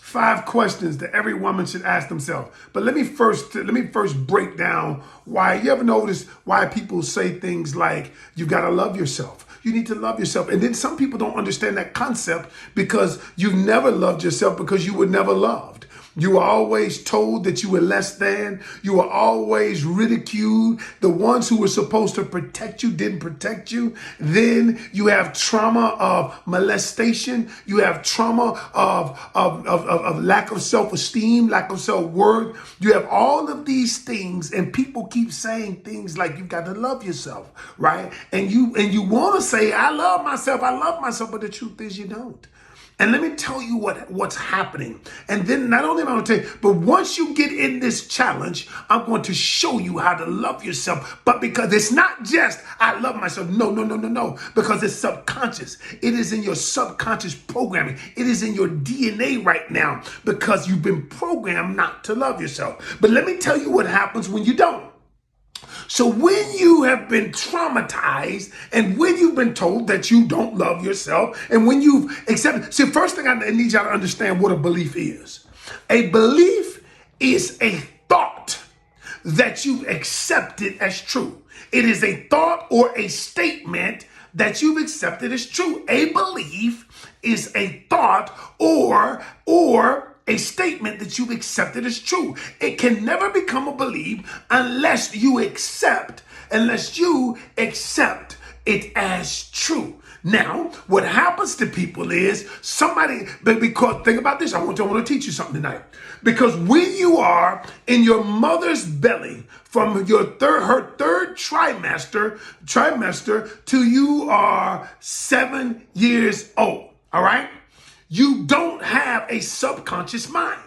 5 questions that every woman should ask themselves. But let me first break down why. You ever notice why people say things like, you got to love yourself? You need to love yourself. And then some people don't understand that concept because you've never loved yourself because you were never loved. You were always told that you were less than. You were always ridiculed. The ones who were supposed to protect you didn't protect you. Then you have trauma of molestation. You have trauma of lack of self-esteem, lack of self-worth. You have all of these things, and people keep saying things like you've got to love yourself, right? And you want to say, I love myself, but the truth is you don't. And let me tell you what's happening. And then not only am I going to tell you, but once you get in this challenge, I'm going to show you how to love yourself. But because it's not just, I love myself. No. Because it's subconscious. It is in your subconscious programming. It is in your DNA right now because you've been programmed not to love yourself. But let me tell you what happens when you don't. So when you have been traumatized and when you've been told that you don't love yourself and when you've accepted, see, first thing I need y'all to understand what a belief is. A belief is a thought that you've accepted as true. It is a thought or a statement that you've accepted as true. A belief is a thought or a statement that you've accepted as true. It can never become a belief unless you accept it as true. Now, what happens to people is because think about this. I want to teach you something tonight. Because when you are in your mother's belly from her third trimester till you are 7 years old, all right? You don't have a subconscious mind.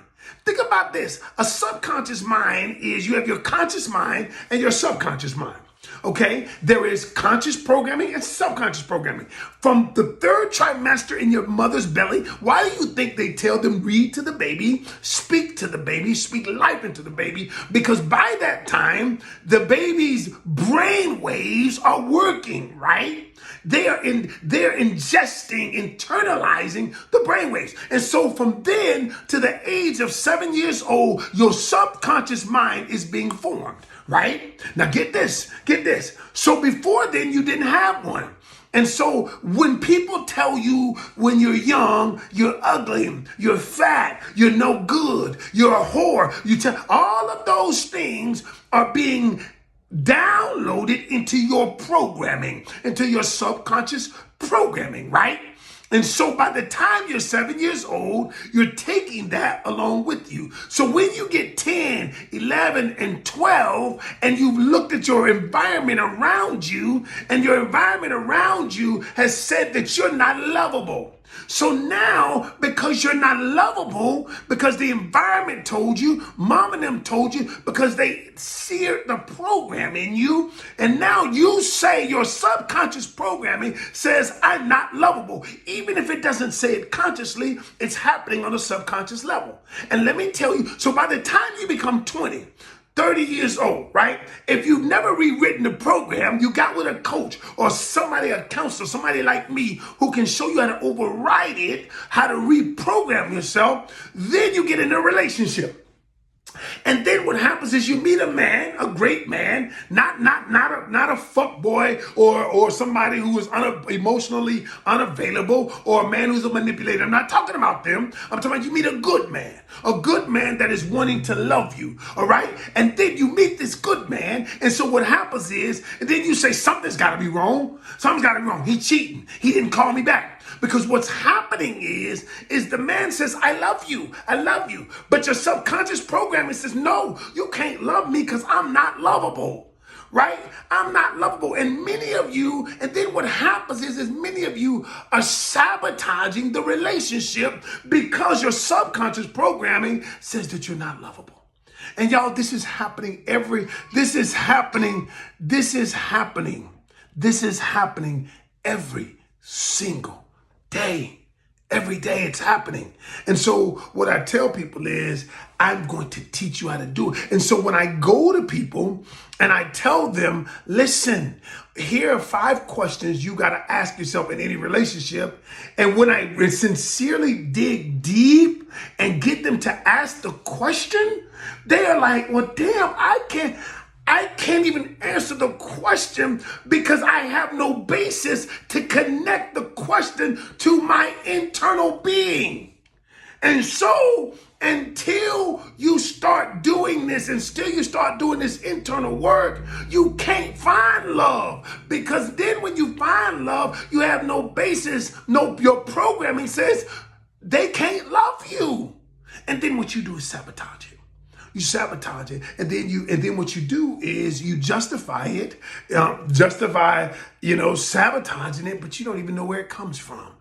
Think about this. A subconscious mind is you have your conscious mind and your subconscious mind. Okay? There is conscious programming and subconscious programming. From the third trimester in your mother's belly, why do you think they tell them read to the baby, speak to the baby, speak life into the baby? Because by that time, the baby's brain waves are working, right? They're ingesting, internalizing the brainwaves. And so from then to the age of 7 years old, your subconscious mind is being formed, right? Now get this. So before then, you didn't have one. And so when people tell you when you're young, you're ugly, you're fat, you're no good, you're a whore, all of those things are being downloaded into your programming, into your subconscious programming, right? And so by the time you're 7 years old, you're taking that along with you. So when you get 10, 11, and 12, and you've looked at your environment around you, and your environment around you has said that you're not lovable. So now, because you're not lovable, because the environment told you, mom and them told you, because they seared the program in you, and now you say your subconscious programming says, I'm not lovable. Even if it doesn't say it consciously, it's happening on a subconscious level. And let me tell you, so by the time you become 20, 30 years old, right? If you've never rewritten the program, you got with a coach or somebody, a counselor, somebody like me who can show you how to override it, how to reprogram yourself, then you get in a relationship. And then what happens is you meet a man, a great man, not a fuck boy or somebody who is emotionally unavailable or a man who's a manipulator. I'm not talking about them. I'm talking about you meet a good man that is wanting to love you, all right? And then you meet this good man, and so what happens is, and then you say, something's got to be wrong. Something's got to be wrong. He's cheating. He didn't call me back. Because what's happening is the man says, I love you. But your subconscious programming says, no, you can't love me because I'm not lovable, right? I'm not lovable. And many of you, and then what happens is many of you are sabotaging the relationship because your subconscious programming says that you're not lovable. And y'all, this is happening every single day, Every day it's happening. And so what I tell people is, I'm going to teach you how to do it. And so when I go to people and I tell them, listen, here are 5 questions you got to ask yourself in any relationship. And when I sincerely dig deep and get them to ask the question, they are like, well, damn, I can't even answer the question because I have no basis to connect the question to my internal being. And so until you start doing this and still you start doing this internal work, you can't find love. Because then when you find love, you have no basis, your programming says they can't love you. And then what you do is sabotage it. You sabotage it, and then what you do is you justify it, sabotaging it, but you don't even know where it comes from.